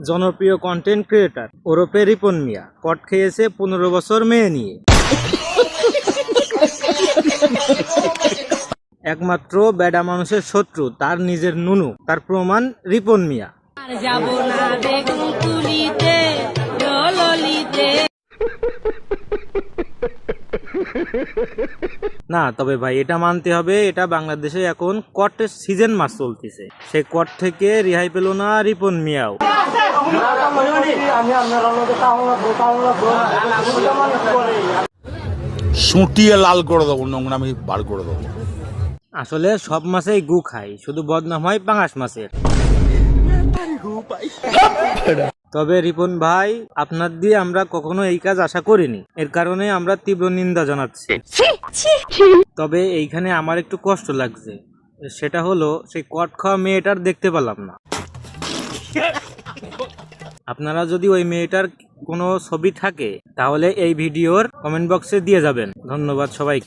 জনপ্রিয় content creator ওরফে রিপন মিয়া কট খেয়েছে 15 বছর মেয়ে নিয়ে। একমাত্র বেডা মানুষের শত্রু তার নিজের নুনু, তার প্রমাণ রিপন মিয়া। না তবে ভাই এটা মানতে হবে, এটা বাংলাদেশে এখন কটের সিজন মাস চলতেছে, সেই কট থেকে রেহাই পেল না রিপন মিয়াও। সুটিয়ে লাল করে দেবো, নোংরামি বার করে দেবো। আসলে সব মাছেই গু খাই, শুধু বদনাম হয় পাঙাশ মাছের। তবে রিপন ভাই, আপনার দিয়ে আমরা কখনো এই কাজ আশা করিনি, এর কারণে আমরা তীব্র নিন্দা জানাচ্ছি। তবে এইখানে আমার একটু কষ্ট লাগছে, সেটা হলো সেই কট খাওয়া মেয়েটার দেখতে পেলাম না। আপনারা যদি ওই মেয়েটার কোনো ছবি থাকে তাহলে এই ভিডিওর কমেন্ট বক্সে দিয়ে যাবেন। ধন্যবাদ সবাইকে।